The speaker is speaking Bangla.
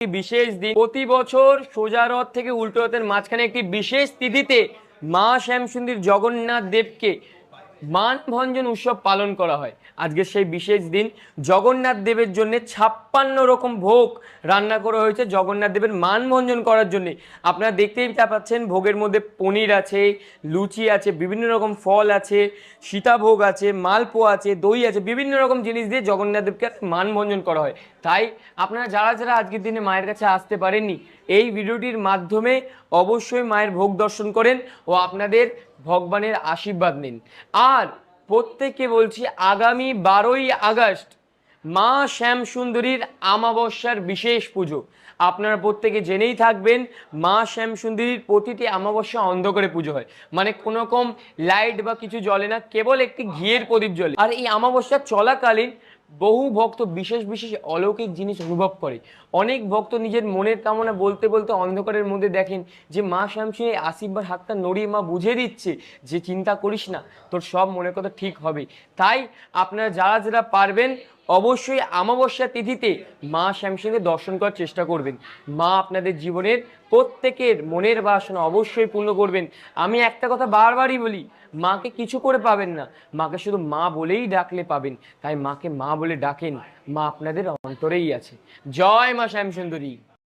বিশেষ দিন প্রতি বছর সোজা রথ থেকে উল্টো রথের মাঝখানে একটি বিশেষ তিথিতে মা শ্যামসুন্দরী জগন্নাথ দেবকে মানভঞ্জন উৎসব পালন করা হয়। আজকে সেই বিশেষ দিন জগন্নাথ দেবের জন্য 56 রকম ভোগ রান্না করা হয়েছে জগন্নাথ দেবের মানভঞ্জন করার জন্য। আপনারা দেখতেই পাচ্ছেন ভোগের মধ্যে পনির আছে, লুচি আছে, বিভিন্ন রকম ফল আছে, সীতাভোগ আছে, মালপোয়া আছে, দই আছে, বিভিন্ন রকম জিনিস দিয়ে জগন্নাথ দেবকে মানভঞ্জন করা হয়। তাই আপনারা যারা যারা আজকের দিনে মায়ের কাছে আসতে পারেননি, এই ভিডিওটির মাধ্যমে অবশ্যই মায়ের ভোগ দর্শন করেন ও আপনাদের ভগবানের আশীর্বাদ নিন। আর প্রত্যেককে বলছি, আগামী 12ই আগস্ট মা শ্যামসুন্দরীর আমাবস্যার বিশেষ পুজো। আপনারা প্রত্যেকে জেনেই থাকবেন, মা শ্যামসুন্দরীর প্রতিটি আমাবস্যা অন্ধকারে পুজো হয়, মানে কোনো রকম লাইট বা কিছু জ্বলে না, কেবল একটি ঘিয়ের প্রদীপ জ্বলে। আর এই আমাবস্যা চলাকালীন বহু ভক্ত বিশেষ বিশেষ অলৌকিক জিনিস অনুভব করে। অনেক ভক্ত নিজের মনের কামনা বলতে বলতে অন্ধকারের মধ্যে দেখেন যে মা শ্যামসুন্দরী আশীর্বাদ হাতটা নড়িয়ে মা বুঝিয়ে দিচ্ছে যে চিন্তা করিস না, তোর সব মনের কথা ঠিক হবে। তাই আপনারা যারা যারা পারবেন অবশ্যই আমাবস্যা তিথিতে মা শ্যামসুন্দরীকে দর্শন করার চেষ্টা করবেন। মা আপনাদের জীবনের প্রত্যেকের মনের বাসনা অবশ্যই পূর্ণ করবেন। আমি একটা কথা বারবারই বলি, মাকে কিছু করে পাবেন না, মাকে শুধু মা বলেই ডাকলে পাবেন। তাই মাকে মা বলে ডাকেন, মা আপনাদের অন্তরেই আছে। জয় মা শ্যামসুন্দরী।